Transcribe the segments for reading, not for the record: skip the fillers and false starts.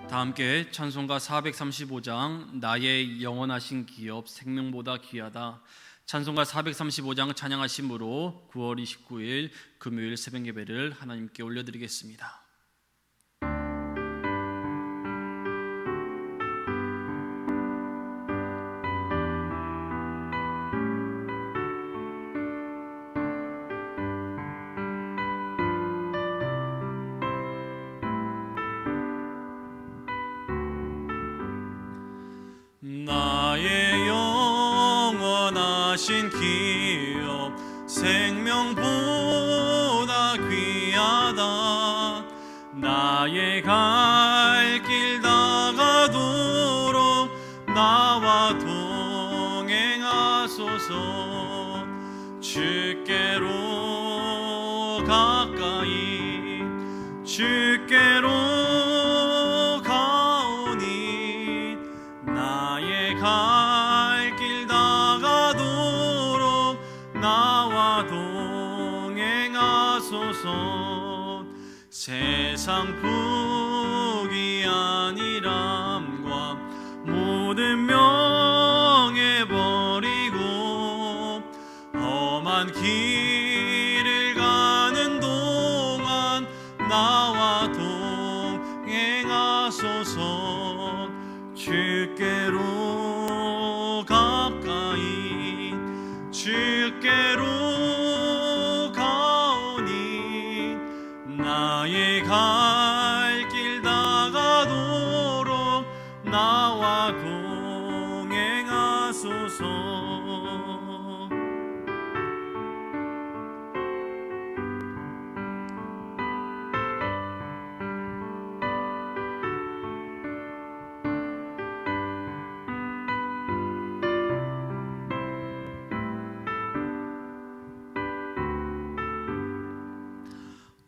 다 함께 찬송가 435장 나의 영원하신 기업 생명보다 귀하다, 찬송가 435장 찬양하심으로 9월 29일 금요일 새벽 예배를 하나님께 올려드리겠습니다. 나의 영원하신 기업 생명보다 귀하다. 나의 갈 길 다가도록 나와 동행하소서. 주께로 가까이 주께로 갈 길 다가도록 나와 동행하소서. 세상 복이 아니람과 모든 명예 버리고 험한 길을 가는 동안 나와 동행하소서. 주께로 가까이 주께로 가오니 나의 갈 길 다가도록 나와 동행하소서.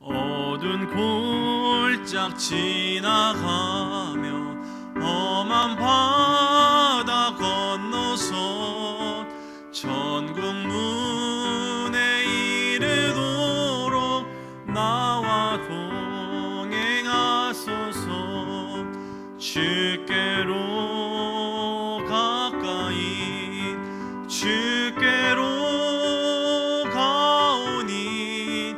어두운 골짝 지나가며 험한 바다 건너서 천국 문에 이르도록 나와 동행하소서. 주께로 가까이 주께로 가오니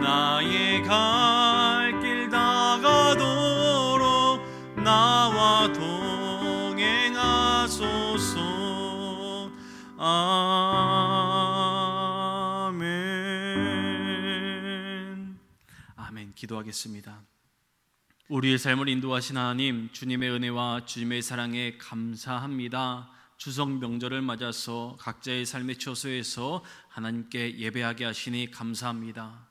나의 갈 길 다가도록 나와 동행하소서. 아멘. 아멘. 기도하겠습니다. 우리의 삶을 인도하신 하나님, 주님의 은혜와 주님의 사랑에 감사합니다. 추석 명절을 맞아서 각자의 삶의 처소에서 하나님께 예배하게 하시니 감사합니다.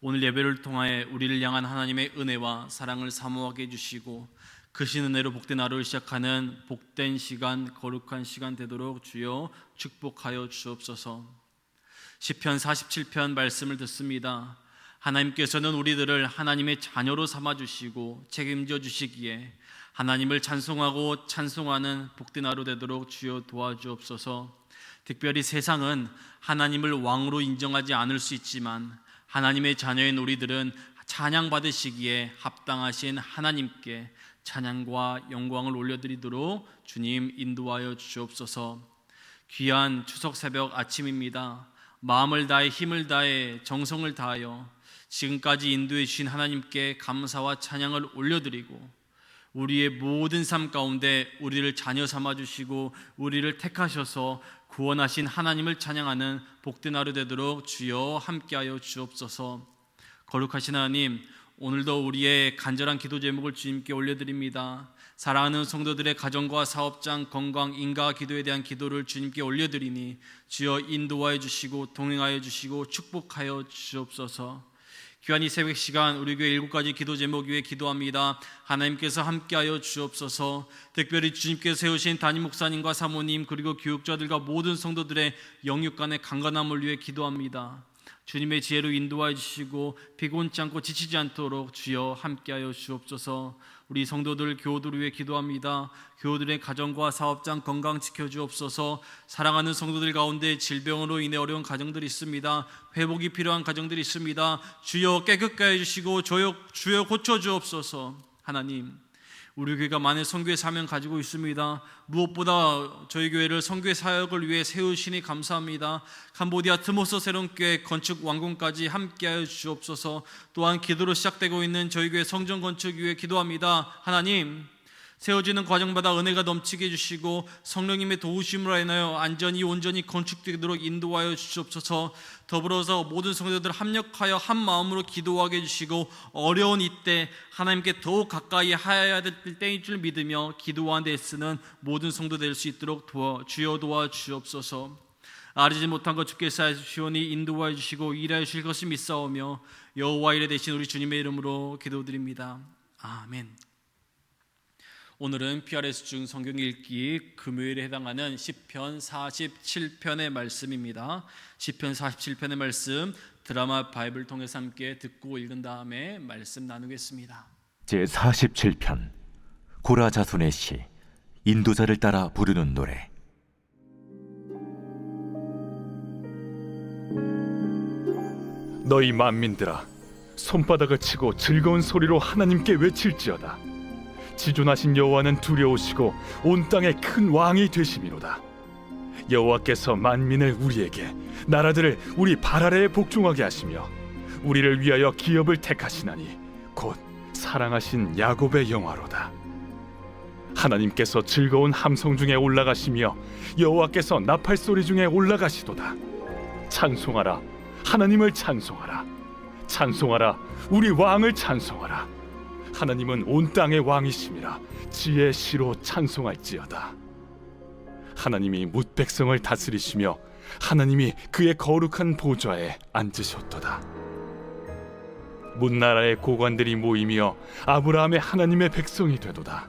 오늘 예배를 통하여 우리를 향한 하나님의 은혜와 사랑을 사모하게 해주시고 크신 은혜로 복된 하루를 시작하는 복된 시간, 거룩한 시간 되도록 주여 축복하여 주옵소서. 시편 47편 말씀을 듣습니다. 하나님께서는 우리들을 하나님의 자녀로 삼아주시고 책임져 주시기에 하나님을 찬송하고 찬송하는 복된 하루 되도록 주여 도와주옵소서. 특별히 세상은 하나님을 왕으로 인정하지 않을 수 있지만 하나님의 자녀인 우리들은 찬양받으시기에 합당하신 하나님께 찬양과 영광을 올려드리도록 주님 인도하여 주옵소서. 귀한 추석 새벽 아침입니다. 마음을 다해 힘을 다해 정성을 다하여 지금까지 인도해 주신 하나님께 감사와 찬양을 올려드리고 우리의 모든 삶 가운데 우리를 자녀 삼아주시고 우리를 택하셔서 구원하신 하나님을 찬양하는 복된 하루 되도록 주여 함께하여 주옵소서. 거룩하신 하나님, 오늘도 우리의 간절한 기도 제목을 주님께 올려드립니다. 사랑하는 성도들의 가정과 사업장, 건강, 인가 기도에 대한 기도를 주님께 올려드리니 주여 인도하여 주시고 동행하여 주시고 축복하여 주옵소서. 귀한 이 새벽 시간 우리 교회 7가지 기도 제목 위에 기도합니다. 하나님께서 함께하여 주옵소서. 특별히 주님께서 세우신 담임 목사님과 사모님 그리고 교육자들과 모든 성도들의 영육간의 강건함을 위해 기도합니다. 주님의 지혜로 인도하여 주시고 피곤치 않고 지치지 않도록 주여 함께하여 주옵소서. 우리 성도들, 교우들을 위해 기도합니다. 교우들의 가정과 사업장 건강 지켜주옵소서. 사랑하는 성도들 가운데 질병으로 인해 어려운 가정들이 있습니다. 회복이 필요한 가정들이 있습니다. 주여 깨끗게 해주시고 주여 고쳐주옵소서. 하나님, 우리 교회가 많은 선교의 사명 가지고 있습니다. 무엇보다 저희 교회를 선교의 사역을 위해 세우시니 감사합니다. 캄보디아 트모스 새로운 교회 건축 완공까지 함께하여 주옵소서. 또한 기도로 시작되고 있는 저희 교회 성전 건축 위해 기도합니다. 하나님, 세워지는 과정마다 은혜가 넘치게 해주시고 성령님의 도우심으로 인하여 안전히 온전히 건축되도록 인도하여 주시옵소서. 더불어서 모든 성도들 합력하여 한 마음으로 기도하게 해주시고 어려운 이때 하나님께 더욱 가까이 하여야 될 때인 줄 믿으며 기도하는 데 쓰는 모든 성도 될 수 있도록 주여 도와주옵소서. 알지 못한 것 주께서 하시오니 인도하여 주시고 일하여 주실 것을 믿사오며 여호와 이레 되신 우리 주님의 이름으로 기도드립니다. 아멘. 오늘은 PRS 중 성경 읽기 금요일에 해당하는 시편 47편의 말씀입니다. 시편 47편의 말씀 드라마 바이블 통해서 함께 듣고 읽은 다음에 말씀 나누겠습니다. 제47편 고라 자손의 시 인도자를 따라 부르는 노래. 너희 만민들아, 손바닥을 치고 즐거운 소리로 하나님께 외칠지어다. 지존하신 여호와는 두려우시고 온 땅의 큰 왕이 되심이로다. 여호와께서 만민을 우리에게, 나라들을 우리 발 아래에 복종하게 하시며 우리를 위하여 기업을 택하시나니 곧 사랑하신 야곱의 영화로다. 하나님께서 즐거운 함성 중에 올라가시며 여호와께서 나팔 소리 중에 올라가시도다. 찬송하라, 하나님을 찬송하라. 찬송하라, 우리 왕을 찬송하라. 하나님은 온 땅의 왕이심이라 지혜의 시로 찬송할지어다. 하나님이 뭇 백성을 다스리시며 하나님이 그의 거룩한 보좌에 앉으셨도다. 문나라의 고관들이 모이며 아브라함의 하나님의 백성이 되도다.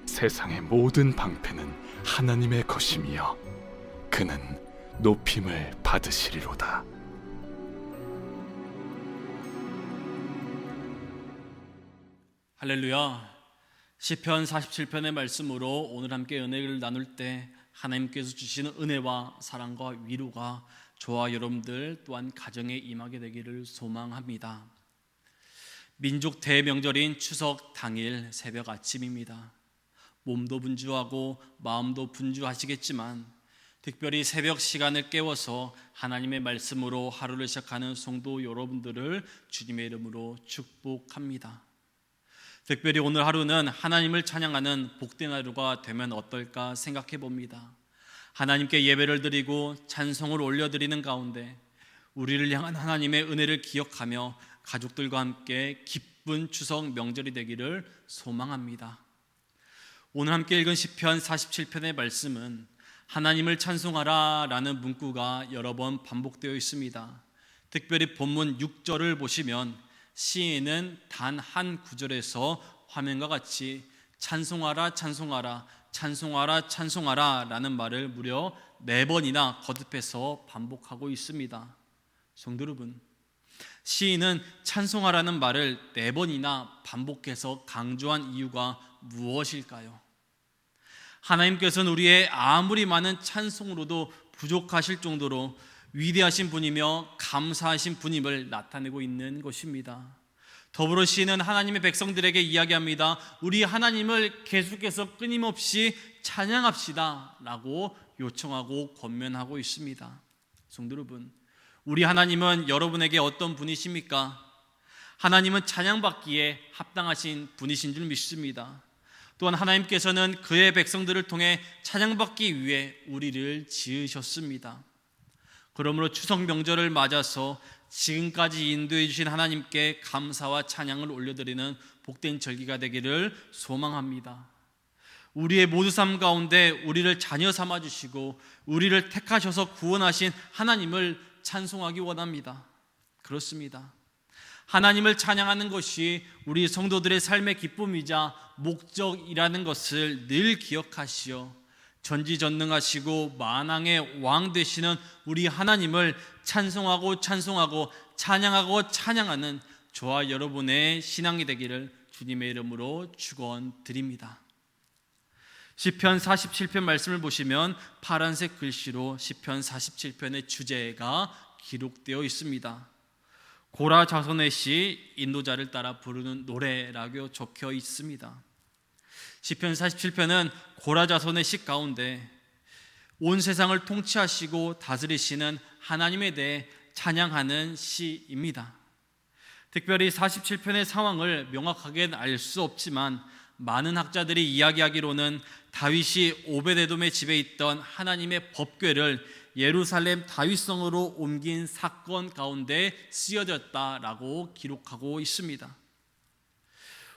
세상의 모든 방패는 하나님의 것이며 그는 높임을 받으시리로다. 할렐루야. 시편 47편의 말씀으로 오늘 함께 은혜를 나눌 때 하나님께서 주시는 은혜와 사랑과 위로가 저와 여러분들 또한 가정에 임하게 되기를 소망합니다. 민족 대명절인 추석 당일 새벽 아침입니다. 몸도 분주하고 마음도 분주하시겠지만 특별히 새벽 시간을 깨워서 하나님의 말씀으로 하루를 시작하는 성도 여러분들을 주님의 이름으로 축복합니다. 특별히 오늘 하루는 하나님을 찬양하는 복된 하루가 되면 어떨까 생각해 봅니다. 하나님께 예배를 드리고 찬송을 올려드리는 가운데 우리를 향한 하나님의 은혜를 기억하며 가족들과 함께 기쁜 추석 명절이 되기를 소망합니다. 오늘 함께 읽은 시편 47편의 말씀은 하나님을 찬송하라 라는 문구가 여러 번 반복되어 있습니다. 특별히 본문 6절을 보시면 시인은 단 한 구절에서 화면과 같이 찬송하라 찬송하라 찬송하라 찬송하라 라는 말을 무려 4번이나 거듭해서 반복하고 있습니다. 성도 여러분, 시인은 찬송하라는 말을 4번이나 반복해서 강조한 이유가 무엇일까요? 하나님께서는 우리의 아무리 많은 찬송으로도 부족하실 정도로 위대하신 분이며 감사하신 분임을 나타내고 있는 것입니다. 더불어 시인은 하나님의 백성들에게 이야기합니다. 우리 하나님을 계속해서 끊임없이 찬양합시다 라고 요청하고 권면하고 있습니다. 성도 여러분, 우리 하나님은 여러분에게 어떤 분이십니까? 하나님은 찬양받기에 합당하신 분이신 줄 믿습니다. 또한 하나님께서는 그의 백성들을 통해 찬양받기 위해 우리를 지으셨습니다. 그러므로 추석 명절을 맞아서 지금까지 인도해 주신 하나님께 감사와 찬양을 올려드리는 복된 절기가 되기를 소망합니다. 우리의 모두 삶 가운데 우리를 자녀 삼아주시고 우리를 택하셔서 구원하신 하나님을 찬송하기 원합니다. 그렇습니다. 하나님을 찬양하는 것이 우리 성도들의 삶의 기쁨이자 목적이라는 것을 늘 기억하시어 전지전능하시고 만왕의 왕 되시는 우리 하나님을 찬송하고 찬송하고 찬양하고 찬양하는 저와 여러분의 신앙이 되기를 주님의 이름으로 축원드립니다. 시편 47편 말씀을 보시면 파란색 글씨로 시편 47편의 주제가 기록되어 있습니다. 고라 자손의 시 인도자를 따라 부르는 노래라고 적혀 있습니다. 시편 47편은 고라 자손의 시 가운데 온 세상을 통치하시고 다스리시는 하나님에 대해 찬양하는 시입니다. 특별히 47편의 상황을 명확하게 알 수 없지만 많은 학자들이 이야기하기로는 다윗이 오베데돔의 집에 있던 하나님의 법궤를 예루살렘 다윗성으로 옮긴 사건 가운데 쓰여졌다라고 기록하고 있습니다.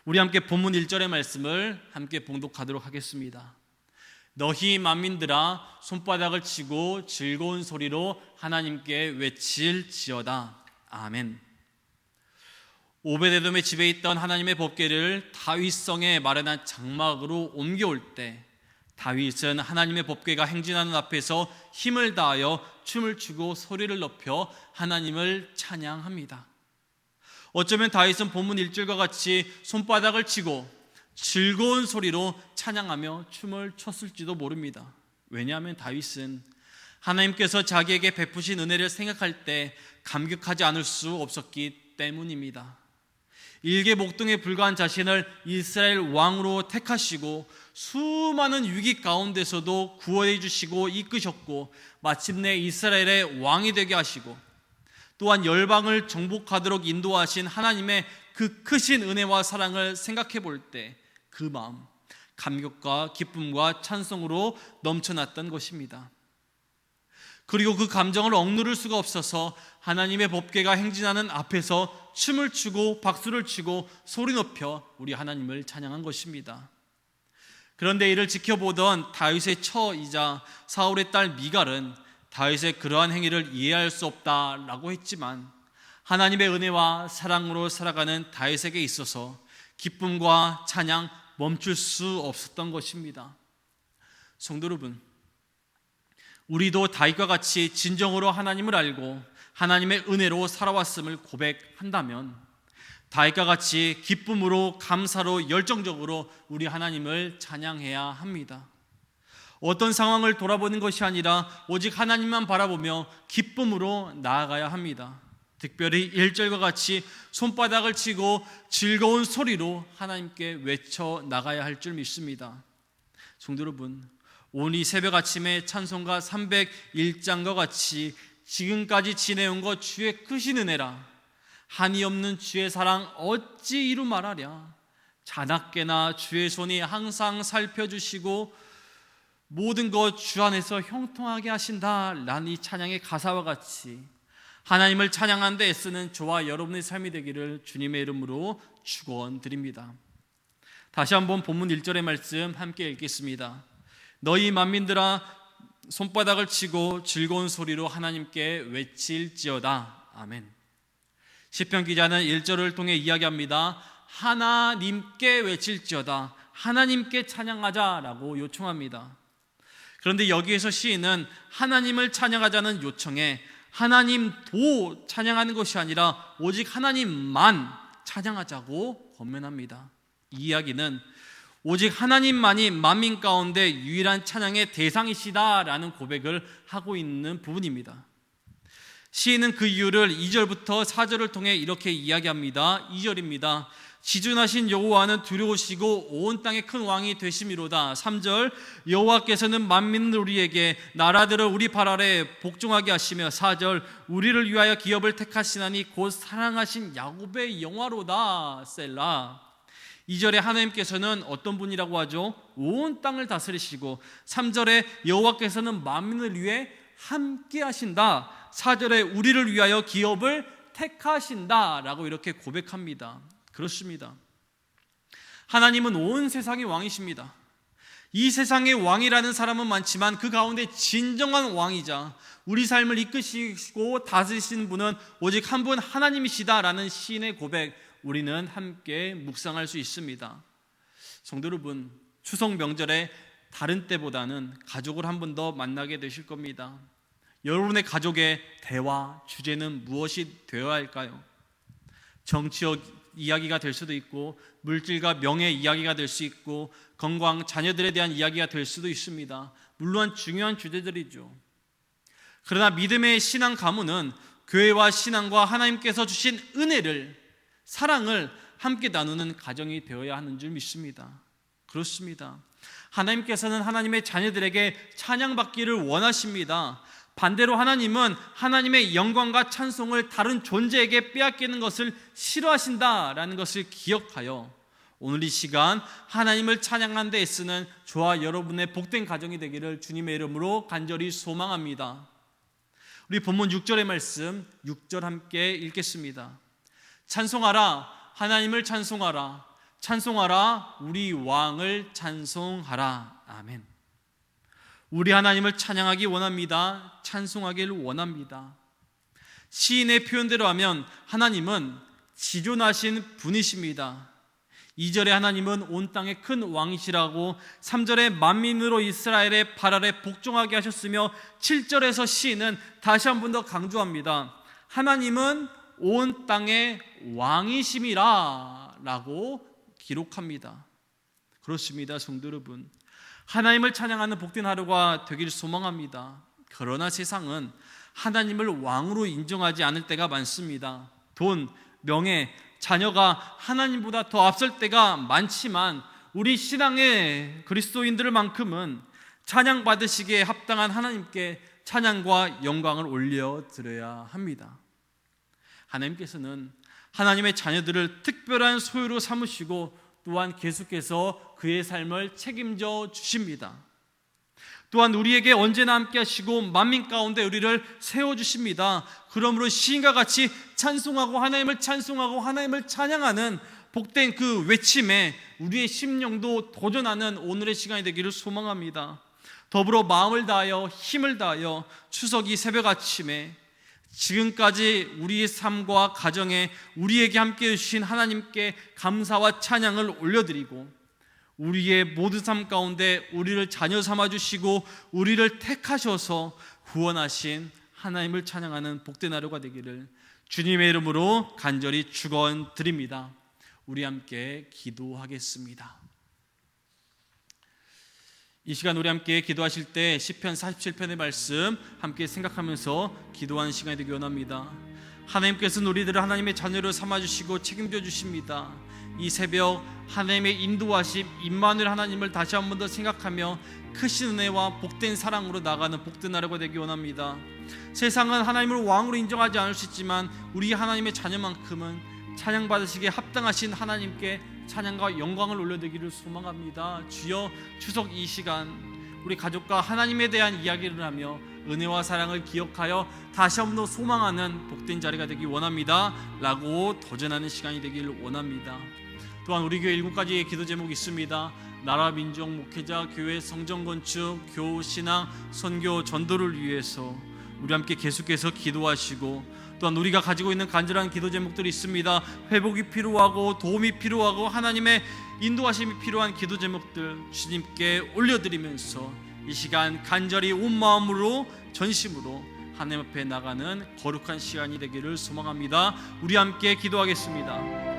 우리 함께 본문 1절의 말씀을 함께 봉독하도록 하겠습니다. 너희 만민들아 손바닥을 치고 즐거운 소리로 하나님께 외칠지어다. 아멘. 오베데돔의 집에 있던 하나님의 법궤를 다윗성에 마련한 장막으로 옮겨올 때 다윗은 하나님의 법궤가 행진하는 앞에서 힘을 다하여 춤을 추고 소리를 높여 하나님을 찬양합니다. 어쩌면 다윗은 본문 1절과 같이 손바닥을 치고 즐거운 소리로 찬양하며 춤을 췄을지도 모릅니다. 왜냐하면 다윗은 하나님께서 자기에게 베푸신 은혜를 생각할 때 감격하지 않을 수 없었기 때문입니다. 일개 목동에 불과한 자신을 이스라엘 왕으로 택하시고 수많은 위기 가운데서도 구원해 주시고 이끄셨고 마침내 이스라엘의 왕이 되게 하시고 또한 열방을 정복하도록 인도하신 하나님의 그 크신 은혜와 사랑을 생각해 볼 때 그 마음, 감격과 기쁨과 찬송으로 넘쳐났던 것입니다. 그리고 그 감정을 억누를 수가 없어서 하나님의 법궤가 행진하는 앞에서 춤을 추고 박수를 치고 소리 높여 우리 하나님을 찬양한 것입니다. 그런데 이를 지켜보던 다윗의 처이자 사울의 딸 미갈은 다윗의 그러한 행위를 이해할 수 없다라고 했지만 하나님의 은혜와 사랑으로 살아가는 다윗에게 있어서 기쁨과 찬양 멈출 수 없었던 것입니다. 성도 여러분, 우리도 다윗과 같이 진정으로 하나님을 알고 하나님의 은혜로 살아왔음을 고백한다면 다윗과 같이 기쁨으로 감사로 열정적으로 우리 하나님을 찬양해야 합니다. 어떤 상황을 돌아보는 것이 아니라 오직 하나님만 바라보며 기쁨으로 나아가야 합니다. 특별히 1절과 같이 손바닥을 치고 즐거운 소리로 하나님께 외쳐 나가야 할 줄 믿습니다. 성도 여러분, 오늘 이 새벽 아침에 찬송가 301장과 같이 지금까지 지내온 것 주의 크신 은혜라 한이 없는 주의 사랑 어찌 이루 말하랴 자나깨나 주의 손이 항상 살펴주시고 모든 것 주 안에서 형통하게 하신다 라는 이 찬양의 가사와 같이 하나님을 찬양하는 데 애쓰는 저와 여러분의 삶이 되기를 주님의 이름으로 축원드립니다. 다시 한번 본문 1절의 말씀 함께 읽겠습니다. 너희 만민들아 손바닥을 치고 즐거운 소리로 하나님께 외칠지어다. 아멘. 시편 기자는 1절을 통해 이야기합니다. 하나님께 외칠지어다. 하나님께 찬양하자라고 요청합니다. 그런데 여기에서 시인은 하나님을 찬양하자는 요청에 하나님도 찬양하는 것이 아니라 오직 하나님만 찬양하자고 권면합니다. 이 이야기는 오직 하나님만이 만민 가운데 유일한 찬양의 대상이시다라는 고백을 하고 있는 부분입니다. 시인은 그 이유를 2절부터 4절을 통해 이렇게 이야기합니다. 2절입니다. 지존하신 여호와는 두려우시고 온 땅의 큰 왕이 되심이로다. 3절 여호와께서는 만민을 우리에게 나라들을 우리 발 아래 복종하게 하시며 4절 우리를 위하여 기업을 택하시나니 곧 사랑하신 야곱의 영화로다. 셀라. 2절에 하나님께서는 어떤 분이라고 하죠? 온 땅을 다스리시고 3절에 여호와께서는 만민을 위해 함께 하신다. 4절에 우리를 위하여 기업을 택하신다 라고 이렇게 고백합니다. 그렇습니다. 하나님은 온 세상의 왕이십니다. 이 세상의 왕이라는 사람은 많지만 그 가운데 진정한 왕이자 우리 삶을 이끄시고 다스리시는 분은 오직 한 분 하나님이시다라는 시인의 고백, 우리는 함께 묵상할 수 있습니다. 성도 여러분, 추석 명절에 다른 때보다는 가족을 한 번 더 만나게 되실 겁니다. 여러분의 가족의 대화 주제는 무엇이 되어야 할까요? 정치적 이야기가 될 수도 있고 물질과 명예 이야기가 될 수 있고 건강, 자녀들에 대한 이야기가 될 수도 있습니다. 물론 중요한 주제들이죠. 그러나 믿음의 신앙 가문은 교회와 신앙과 하나님께서 주신 은혜를, 사랑을 함께 나누는 가정이 되어야 하는 줄 믿습니다. 그렇습니다. 하나님께서는 하나님의 자녀들에게 찬양받기를 원하십니다. 반대로 하나님은 하나님의 영광과 찬송을 다른 존재에게 빼앗기는 것을 싫어하신다라는 것을 기억하여 오늘 이 시간 하나님을 찬양하는 데 애쓰는 저와 여러분의 복된 가정이 되기를 주님의 이름으로 간절히 소망합니다. 우리 본문 6절의 말씀 6절 함께 읽겠습니다. 찬송하라, 하나님을 찬송하라, 찬송하라, 우리 왕을 찬송하라. 아멘. 우리 하나님을 찬양하기 원합니다. 찬송하기를 원합니다. 시인의 표현대로 하면 하나님은 지존하신 분이십니다. 2절에 하나님은 온 땅의 큰 왕이시라고, 3절에 만민으로 이스라엘의 발 아래 복종하게 하셨으며, 7절에서 시인은 다시 한 번 더 강조합니다. 하나님은 온 땅의 왕이심이라 라고 기록합니다. 그렇습니다. 성도 여러분, 하나님을 찬양하는 복된 하루가 되기를 소망합니다. 그러나 세상은 하나님을 왕으로 인정하지 않을 때가 많습니다. 돈, 명예, 자녀가 하나님보다 더 앞설 때가 많지만 우리 신앙의 그리스도인들만큼은 찬양받으시기에 합당한 하나님께 찬양과 영광을 올려드려야 합니다. 하나님께서는 하나님의 자녀들을 특별한 소유로 삼으시고 또한 계속해서 그의 삶을 책임져 주십니다. 또한 우리에게 언제나 함께 하시고 만민 가운데 우리를 세워주십니다. 그러므로 시인과 같이 찬송하고 하나님을 찬송하고 하나님을 찬양하는 복된 그 외침에 우리의 심령도 도전하는 오늘의 시간이 되기를 소망합니다. 더불어 마음을 다하여 힘을 다하여 추석 이 새벽 아침에 지금까지 우리의 삶과 가정에 우리에게 함께해 주신 하나님께 감사와 찬양을 올려드리고, 우리의 모든 삶 가운데 우리를 자녀 삼아주시고 우리를 택하셔서 구원하신 하나님을 찬양하는 복된 하루가 되기를 주님의 이름으로 간절히 축원드립니다. 우리 함께 기도하겠습니다. 이 시간 우리 함께 기도하실 때 시편 47편의 말씀 함께 생각하면서 기도하는 시간이 되기 원합니다. 하나님께서는 우리들을 하나님의 자녀로 삼아주시고 책임져 주십니다. 이 새벽 하나님의 인도하심 임마누엘 하나님을 다시 한 번 더 생각하며 크신 은혜와 복된 사랑으로 나가는 복된 하루가 되기 원합니다. 세상은 하나님을 왕으로 인정하지 않을 수 있지만 우리 하나님의 자녀만큼은 찬양받으시기에 합당하신 하나님께 찬양과 영광을 올려드리기를 소망합니다. 주여, 추석 이 시간 우리 가족과 하나님에 대한 이야기를 하며 은혜와 사랑을 기억하여 다시 한 번 더 소망하는 복된 자리가 되기 원합니다 라고 도전하는 시간이 되기를 원합니다. 또한 우리 교회 7가지의 기도 제목이 있습니다. 나라, 민족, 목회자, 교회, 성전 건축, 교우, 신앙, 선교, 전도를 위해서 우리 함께 계속해서 기도하시고, 또한 우리가 가지고 있는 간절한 기도 제목들이 있습니다. 회복이 필요하고 도움이 필요하고 하나님의 인도하심이 필요한 기도 제목들 주님께 올려드리면서 이 시간 간절히 온 마음으로 전심으로 하나님 앞에 나가는 거룩한 시간이 되기를 소망합니다. 우리 함께 기도하겠습니다.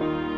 아멘.